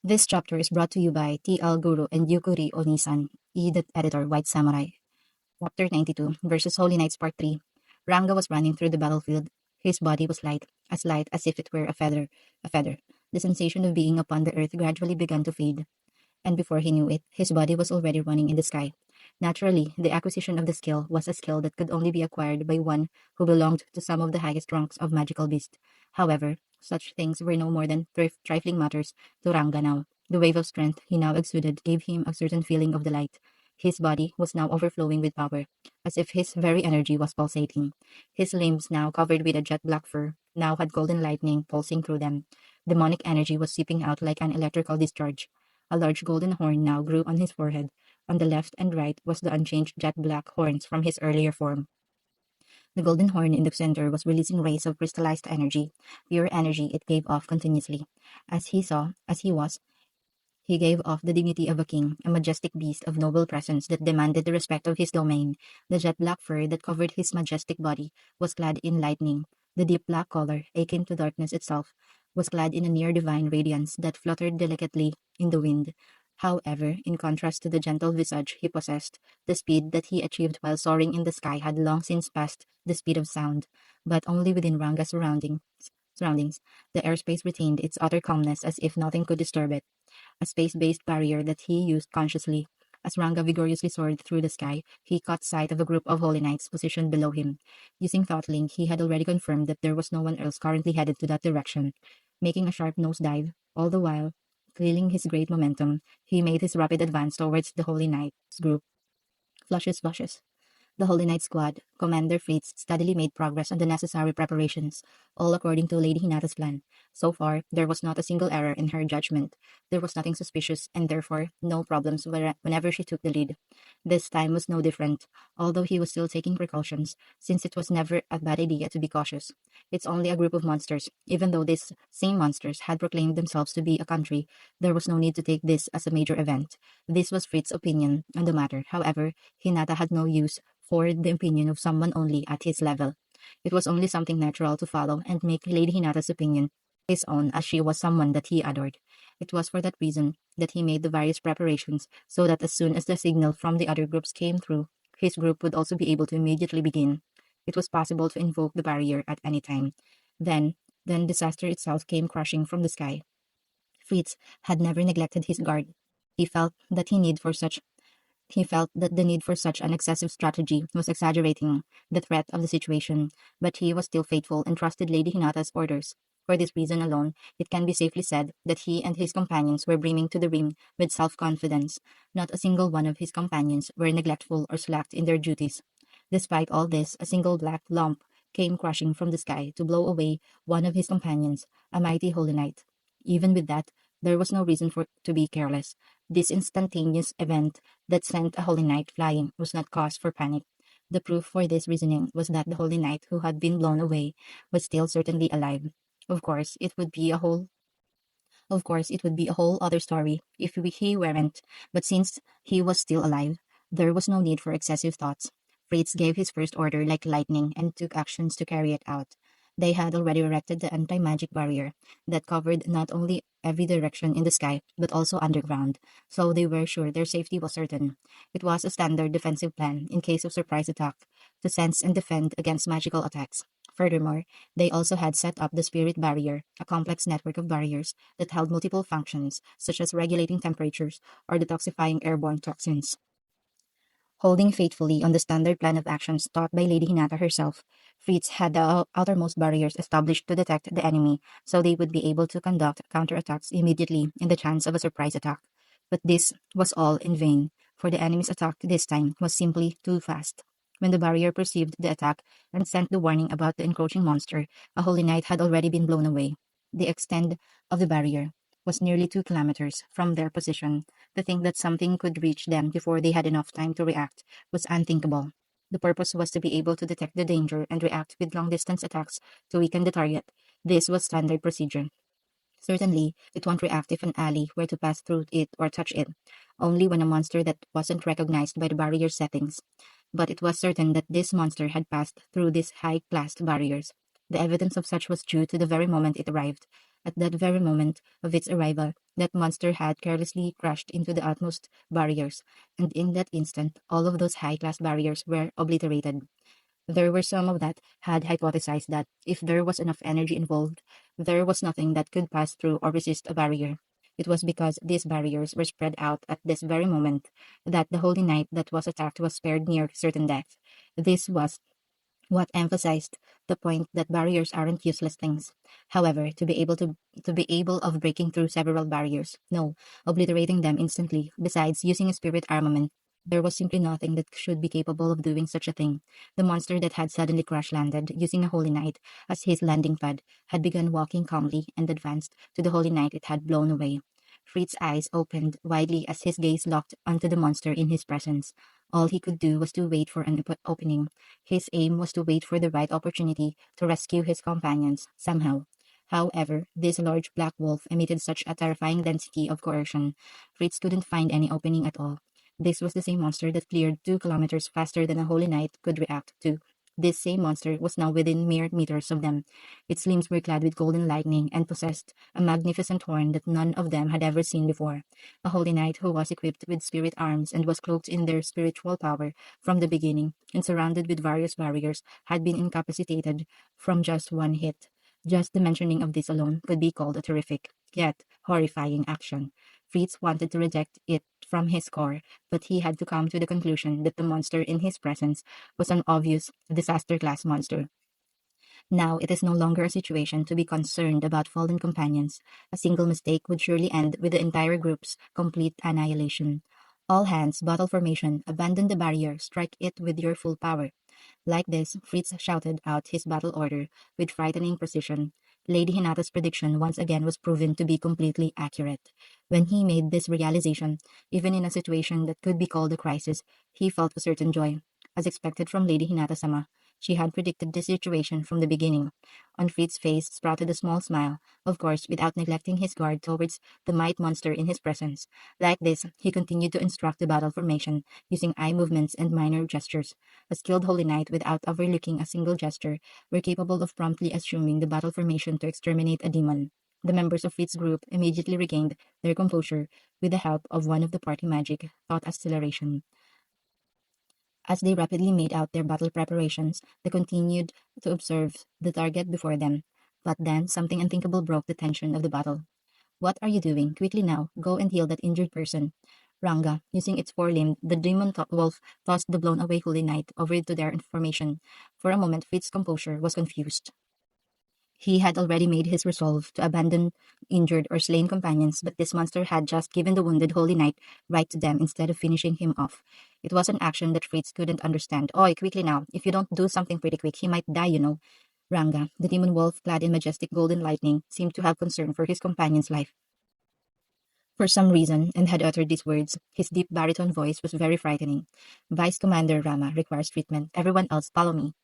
This chapter is brought to you by TL Guru and Yukuri Onisan, Editor, White Samurai. Chapter 92, Versus Holy Knights Part 3. Ranga was running through the battlefield. His body was light as if it were a feather. The sensation of being upon the earth gradually began to fade, and before he knew it, his body was already running in the sky. Naturally, the acquisition of the skill was a skill that could only be acquired by one who belonged to some of the highest ranks of magical beast. However, such things were no more than trifling matters to Ranga now. The wave of strength he now exuded gave him a certain feeling of delight. His body was now overflowing with power, as if his very energy was pulsating. His limbs, now covered with a jet black fur, now had golden lightning pulsing through them. Demonic energy was seeping out like an electrical discharge. A large golden horn now grew on his forehead. On the left and right was the unchanged jet black horns from his earlier form. The golden horn in the center was releasing rays of crystallized energy, pure energy it gave off continuously. He gave off the dignity of a king, a majestic beast of noble presence that demanded the respect of his domain. The jet black fur that covered his majestic body was clad in lightning. The deep black color, akin to darkness itself, was clad in a near divine radiance that fluttered delicately in the wind. However, in contrast to the gentle visage he possessed, the speed that he achieved while soaring in the sky had long since passed the speed of sound, but only within Ranga's surroundings. The airspace retained its utter calmness as if nothing could disturb it, a space-based barrier that he used consciously. As Ranga vigorously soared through the sky, he caught sight of a group of holy knights positioned below him. Using ThoughtLink, he had already confirmed that there was no one else currently headed to that direction. Making a sharp nosedive, all the while feeling his great momentum, he made his rapid advance towards the holy knights group. Flushes. The Holy Knight Squad, Commander Fritz, steadily made progress on the necessary preparations, all according to Lady Hinata's plan. So far, there was not a single error in her judgment. There was nothing suspicious, and therefore no problems whenever she took the lead. This time was no different, although he was still taking precautions, since it was never a bad idea to be cautious. It's only a group of monsters. Even though these same monsters had proclaimed themselves to be a country, there was no need to take this as a major event. This was Fritz's opinion on the matter. However, Hinata had no use for the opinion of someone only at his level. It was only something natural to follow and make Lady Hinata's opinion his own, as she was someone that he adored. It was for that reason that he made the various preparations, so that as soon as the signal from the other groups came through, his group would also be able to immediately begin. It was possible to invoke the barrier at any time. Then disaster itself came crashing from the sky. Fritz had never neglected his guard. He felt that the need for such an excessive strategy was exaggerating the threat of the situation, but he was still faithful and trusted Lady Hinata's orders. For this reason alone, it can be safely said that he and his companions were brimming to the rim with self-confidence. Not a single one of his companions were neglectful or slacked in their duties. Despite all this, a single black lump came crashing from the sky to blow away one of his companions, a mighty holy knight. Even with that, there was no reason to be careless. This instantaneous event that sent a holy knight flying was not cause for panic. The proof for this reasoning was that the holy knight who had been blown away was still certainly alive. Of course, it would be a whole other story if he weren't, but since he was still alive, there was no need for excessive thoughts. Fritz gave his first order like lightning and took actions to carry it out. They had already erected the anti-magic barrier that covered not only every direction in the sky, but also underground, so they were sure their safety was certain. It was a standard defensive plan in case of surprise attack, to sense and defend against magical attacks. Furthermore, they also had set up the spirit barrier, a complex network of barriers that held multiple functions, such as regulating temperatures or detoxifying airborne toxins. Holding faithfully on the standard plan of actions taught by Lady Hinata herself, Fritz had the outermost barriers established to detect the enemy, so they would be able to conduct counterattacks immediately in the chance of a surprise attack. But this was all in vain, for the enemy's attack this time was simply too fast. When the barrier perceived the attack and sent the warning about the encroaching monster, a holy knight had already been blown away. The extent of the barrier was nearly 2 kilometers from their position. To think that something could reach them before they had enough time to react was unthinkable. The purpose was to be able to detect the danger and react with long-distance attacks to weaken the target. This was standard procedure. Certainly, it won't react if an ally were to pass through it or touch it, only when a monster that wasn't recognized by the barrier settings. But it was certain that this monster had passed through these high-class barriers. The evidence of such was due to the very moment it arrived. At that very moment of its arrival, that monster had carelessly crashed into the utmost barriers, and in that instant, all of those high-class barriers were obliterated. There were some of that had hypothesized that if there was enough energy involved, there was nothing that could pass through or resist a barrier. It was because these barriers were spread out at this very moment that the holy knight that was attacked was spared near certain death. This was what emphasized the point that barriers aren't useless things. However, to be able of breaking through several barriers, no, obliterating them instantly, besides using a spirit armament, there was simply nothing that should be capable of doing such a thing. The monster that had suddenly crash landed, using a holy knight as his landing pad, had begun walking calmly and advanced to the holy knight it had blown away. Fritz's eyes opened widely as his gaze locked onto the monster in his presence. All he could do was to wait for an opening. His aim was to wait for the right opportunity to rescue his companions, somehow. However, this large black wolf emitted such a terrifying density of coercion, Fritz couldn't find any opening at all. This was the same monster that cleared 2 kilometers faster than a holy knight could react to. This same monster was now within mere meters of them. Its limbs were clad with golden lightning and possessed a magnificent horn that none of them had ever seen before. A holy knight who was equipped with spirit arms and was cloaked in their spiritual power from the beginning and surrounded with various barriers had been incapacitated from just one hit. Just the mentioning of this alone could be called a terrific, yet horrifying action. Fritz wanted to reject it from his core, but he had to come to the conclusion that the monster in his presence was an obvious disaster class monster. Now it is no longer a situation to be concerned about fallen companions. A single mistake would surely end with the entire group's complete annihilation. All hands, battle formation, abandon the barrier, strike it with your full power. Like this, Fritz shouted out his battle order with frightening precision. Lady Hinata's prediction once again was proven to be completely accurate. When he made this realization, even in a situation that could be called a crisis, he felt a certain joy. As expected from Lady Hinata-sama, she had predicted this situation from the beginning. On Fritz's face sprouted a small smile, of course without neglecting his guard towards the might monster in his presence. Like this, he continued to instruct the battle formation, using eye movements and minor gestures. A skilled holy knight, without overlooking a single gesture, were capable of promptly assuming the battle formation to exterminate a demon. The members of Fritz's group immediately regained their composure with the help of one of the party magic, thought acceleration. As they rapidly made out their battle preparations, they continued to observe the target before them. But then something unthinkable broke the tension of the battle. What are you doing? Quickly now, go and heal that injured person. Ranga, using its forelimbed, the demon wolf tossed the blown away holy knight over to their formation. For a moment, Fritz's composure was confused. He had already made his resolve to abandon injured or slain companions, but this monster had just given the wounded holy knight right to them instead of finishing him off. It was an action that Fritz couldn't understand. Oi, quickly now. If you don't do something pretty quick, he might die, you know. Ranga, the demon wolf clad in majestic golden lightning, seemed to have concern for his companion's life. For some reason, and had uttered these words, his deep baritone voice was very frightening. Vice Commander Rama requires treatment. Everyone else follow me.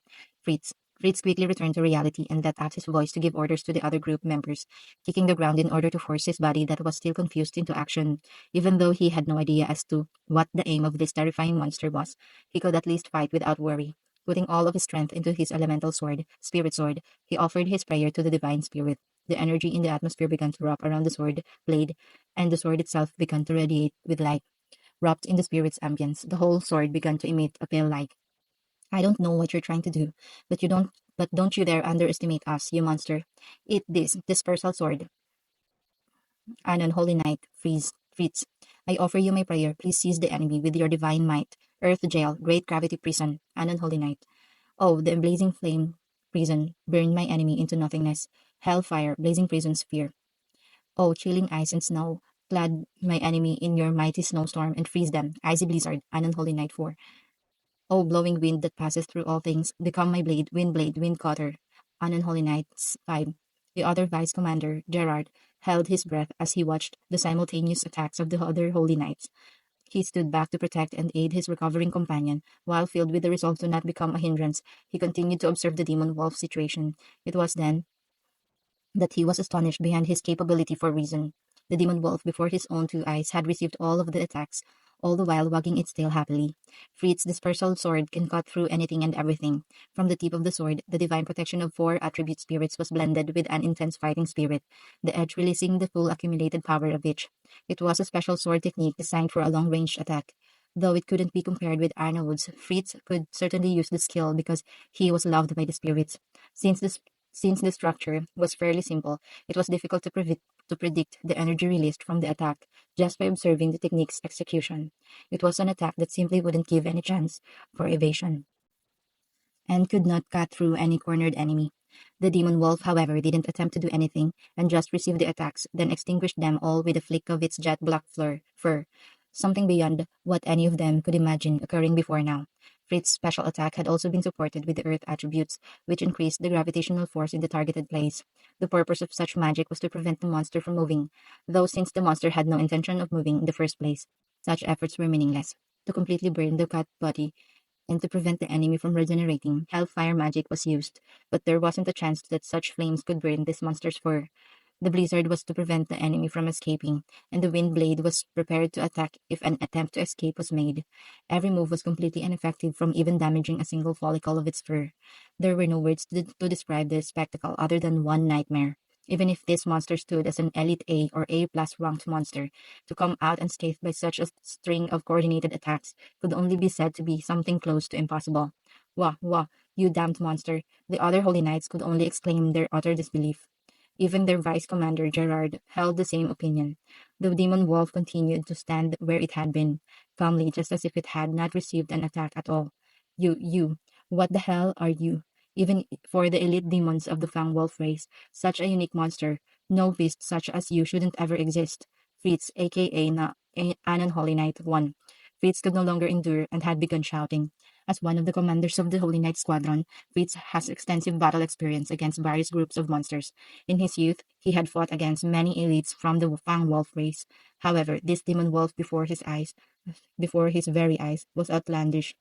Fritz. Fritz quickly returned to reality and let out his voice to give orders to the other group members, kicking the ground in order to force his body that was still confused into action. Even though he had no idea as to what the aim of this terrifying monster was, he could at least fight without worry. Putting all of his strength into his elemental sword, spirit sword, he offered his prayer to the divine spirit. The energy in the atmosphere began to wrap around the sword blade, and the sword itself began to radiate with light. Wrapped in the spirit's ambience, the whole sword began to emit a pale light. I don't know what you're trying to do, but don't you dare underestimate us, you monster. Eat this dispersal sword. An unholy knight, Fritz. I offer you my prayer. Please seize the enemy with your divine might. Earth jail, great gravity prison, an unholy knight. Oh, the blazing flame prison, burn my enemy into nothingness. Hellfire, blazing prison sphere. Oh, chilling ice and snow, clad my enemy in your mighty snowstorm and freeze them. Icy blizzard, an unholy night 4. Oh, blowing wind that passes through all things, become my blade, wind cutter. An unholy nights 5. The other vice commander, Gerard, held his breath as he watched the simultaneous attacks of the other holy knights. He stood back to protect and aid his recovering companion, while filled with the resolve to not become a hindrance. He continued to observe the demon wolf situation. It was then that he was astonished beyond his capability for reason. The demon wolf before his own 2 eyes had received all of the attacks, all the while wagging its tail happily. Fritz's dispersal sword can cut through anything and everything. From the tip of the sword, the divine protection of 4 attribute spirits was blended with an intense fighting spirit, the edge releasing the full accumulated power of each. It was a special sword technique designed for a long-range attack. Though it couldn't be compared with Arnawood's, Fritz could certainly use the skill because he was loved by the spirits. Since the, since the structure was fairly simple, it was difficult to predict the energy released from the attack just by observing the technique's execution. It was an attack that simply wouldn't give any chance for evasion and could not cut through any cornered enemy. The demon wolf, however, didn't attempt to do anything and just received the attacks, then extinguished them all with a flick of its jet black fur, something beyond what any of them could imagine occurring before now. Fritz's special attack had also been supported with the earth attributes, which increased the gravitational force in the targeted place. The purpose of such magic was to prevent the monster from moving, though since the monster had no intention of moving in the first place, such efforts were meaningless. To completely burn the cat body and to prevent the enemy from regenerating, hellfire magic was used, but there wasn't a chance that such flames could burn this monster's fur. The blizzard was to prevent the enemy from escaping, and the wind blade was prepared to attack if an attempt to escape was made. Every move was completely ineffective from even damaging a single follicle of its fur. There were no words to describe the spectacle other than one nightmare. Even if this monster stood as an Elite A or A plus ranked monster, to come out unscathed by such a string of coordinated attacks could only be said to be something close to impossible. Wah, wah, you damned monster! The other Holy Knights could only exclaim their utter disbelief. Even their vice commander, Gerard, held the same opinion. The demon wolf continued to stand where it had been, calmly, just as if it had not received an attack at all. You, what the hell are you? Even for the elite demons of the Fang Wolf race, such a unique monster, no beast such as you shouldn't ever exist. Fritz, aka an unholy knight, won. Fritz could no longer endure and had begun shouting. As one of the commanders of the Holy Knight Squadron, Fritz has extensive battle experience against various groups of monsters. In his youth, he had fought against many elites from the Fang Wolf race. However, this demon wolf before his very eyes, was outlandish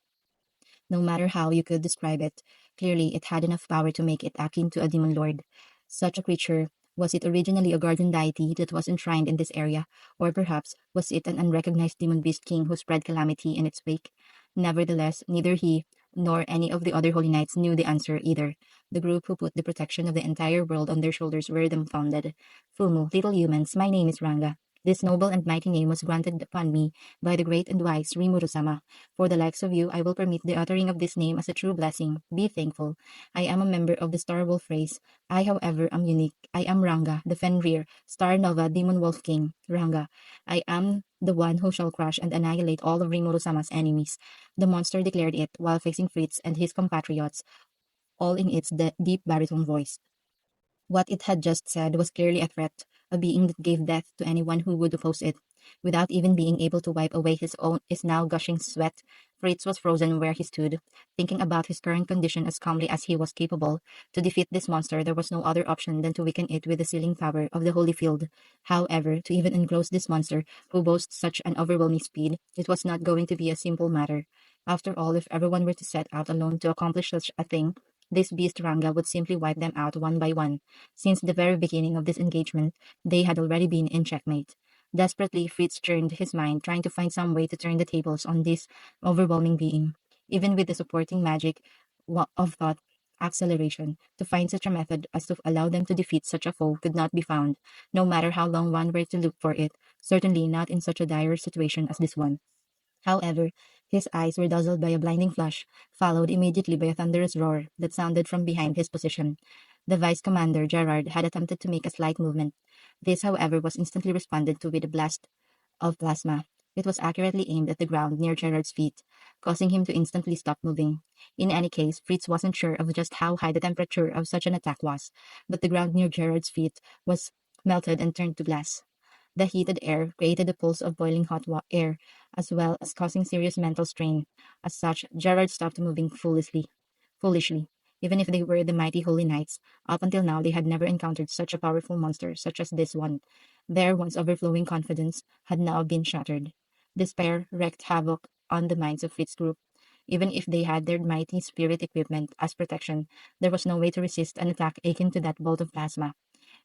no matter how you could describe it. Clearly, it had enough power to make it akin to a demon lord. Such a creature, was it originally a guardian deity that was enshrined in this area, or perhaps was it an unrecognized demon beast king who spread calamity in its wake? Nevertheless, neither he nor any of the other holy knights knew the answer either. The group who put the protection of the entire world on their shoulders were dumbfounded. Fumu, little humans, my name is Ranga. This noble and mighty name was granted upon me by the great and wise Rimuru-sama. For the likes of you, I will permit the uttering of this name as a true blessing. Be thankful. I am a member of the Star Wolf race. I, however, am unique. I am Ranga, the Fenrir, Star Nova Demon Wolf King. Ranga. I am the one who shall crush and annihilate all of Rimuru-sama's enemies. The monster declared it while facing Fritz and his compatriots, all in its deep baritone voice. What it had just said was clearly a threat, a being that gave death to anyone who would oppose it. Without even being able to wipe away his now gushing sweat, Fritz was frozen where he stood, thinking about his current condition as calmly as he was capable. To defeat this monster, there was no other option than to weaken it with the sealing power of the Holy Field. However, to even enclose this monster, who boasts such an overwhelming speed, it was not going to be a simple matter. After all, if everyone were to set out alone to accomplish such a thing, this beast Ranga would simply wipe them out one by one. Since the very beginning of this engagement, they had already been in checkmate. Desperately, Fritz turned his mind, trying to find some way to turn the tables on this overwhelming being. Even with the supporting magic of thought acceleration, to find such a method as to allow them to defeat such a foe could not be found, no matter how long one were to look for it, certainly not in such a dire situation as this one. However, his eyes were dazzled by a blinding flash, followed immediately by a thunderous roar that sounded from behind his position. The vice commander, Gerard, had attempted to make a slight movement. This, however, was instantly responded to with a blast of plasma. It was accurately aimed at the ground near Gerard's feet, causing him to instantly stop moving. In any case, Fritz wasn't sure of just how high the temperature of such an attack was, but the ground near Gerard's feet was melted and turned to glass. The heated air created a pulse of boiling hot air, as well as causing serious mental strain. As such, Gerard stopped moving foolishly. Even if they were the mighty holy knights, up until now they had never encountered such a powerful monster such as this one. Their once overflowing confidence had now been shattered. Despair wreaked havoc on the minds of Fritz's group. Even if they had their mighty spirit equipment as protection, there was no way to resist an attack akin to that bolt of plasma,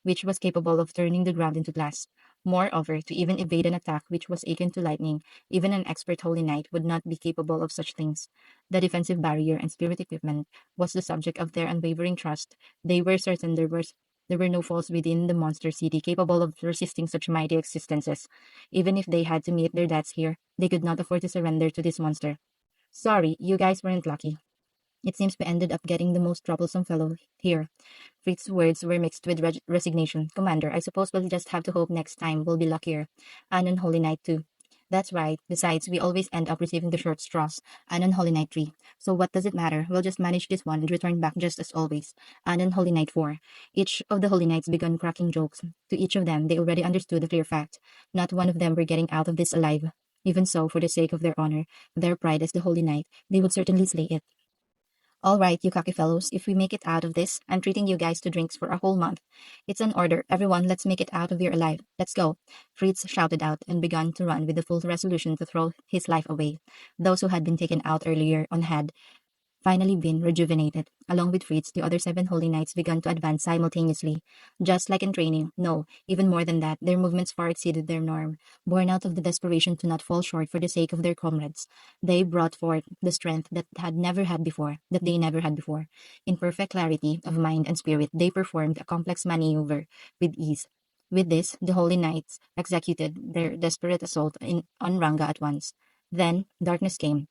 which was capable of turning the ground into glass. Moreover, to even evade an attack which was akin to lightning, even an expert holy knight would not be capable of such things. The defensive barrier and spirit equipment was the subject of their unwavering trust. They were certain there were no foes within the monster city capable of resisting such mighty existences. Even if they had to meet their deaths here, they could not afford to surrender to this monster. Sorry, you guys weren't lucky. It seems we ended up getting the most troublesome fellow here. Fritz's words were mixed with resignation. Commander, I suppose we'll just have to hope next time we'll be luckier. And on Holy Night too. That's right. Besides, we always end up receiving the short straws. And on Holy Night 3. So what does it matter? We'll just manage this one and return back just as always. And on Holy Night 4. Each of the Holy Knights began cracking jokes. To each of them, they already understood the clear fact. Not one of them were getting out of this alive. Even so, for the sake of their honor, their pride as the Holy Knight, they would certainly slay it. All right, you cocky fellows, if we make it out of this, I'm treating you guys to drinks for a whole month. It's an order. Everyone, let's make it out of here alive. Let's go. Fritz shouted out and began to run with the full resolution to throw his life away. Those who had been taken out earlier on had finally been rejuvenated. Along with Fritz, the other 7 holy knights began to advance simultaneously. Just like in training, no, even more than that, their movements far exceeded their norm. Born out of the desperation to not fall short for the sake of their comrades, they brought forth the strength that they never had before. In perfect clarity of mind and spirit, they performed a complex maneuver with ease. With this, the holy knights executed their desperate assault on Ranga at once. Then darkness came.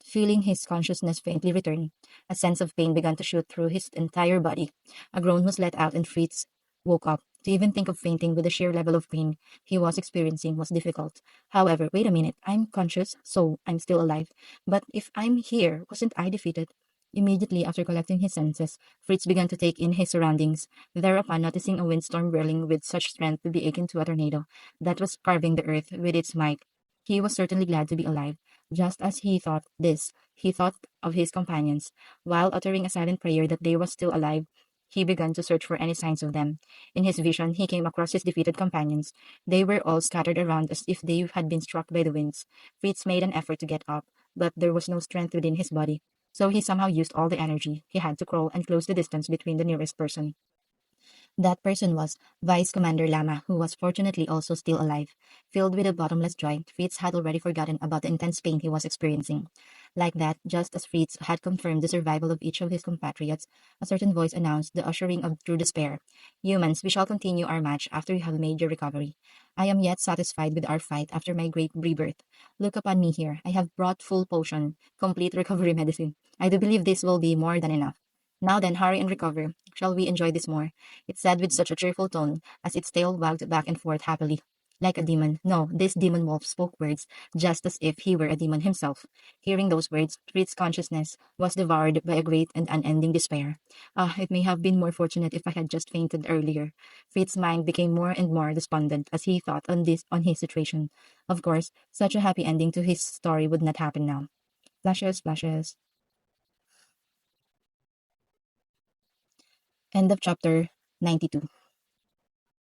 Feeling his consciousness faintly return, a sense of pain began to shoot through his entire body. A groan was let out and Fritz woke up. To even think of fainting with the sheer level of pain he was experiencing was difficult. However, wait a minute, I'm conscious, so I'm still alive. But if I'm here, wasn't I defeated? Immediately after collecting his senses, Fritz began to take in his surroundings, thereupon noticing a windstorm whirling with such strength to be akin to a tornado that was carving the earth with its might. He was certainly glad to be alive. Just as he thought this, he thought of his companions. While uttering a silent prayer that they were still alive, he began to search for any signs of them. In his vision, he came across his defeated companions. They were all scattered around as if they had been struck by the winds. Fritz made an effort to get up, but there was no strength within his body, so he somehow used all the energy he had to crawl and close the distance between the nearest person. That person was Vice Commander Lama, who was fortunately also still alive. Filled with a bottomless joy, Fritz had already forgotten about the intense pain he was experiencing. Like that, just as Fritz had confirmed the survival of each of his compatriots, a certain voice announced the ushering of true despair. Humans, we shall continue our match after you have made your recovery. I am yet satisfied with our fight after my great rebirth. Look upon me here. I have brought full potion, complete recovery medicine. I do believe this will be more than enough. Now then, hurry and recover. Shall we enjoy this more? It said with such a cheerful tone, as its tail wagged back and forth happily. Like a demon. No, this demon wolf spoke words, just as if he were a demon himself. Hearing those words, Fritz's consciousness was devoured by a great and unending despair. Ah, it may have been more fortunate if I had just fainted earlier. Fritz's mind became more and more despondent as he thought on his situation. Of course, such a happy ending to his story would not happen now. Flashes, flashes. End of chapter 92.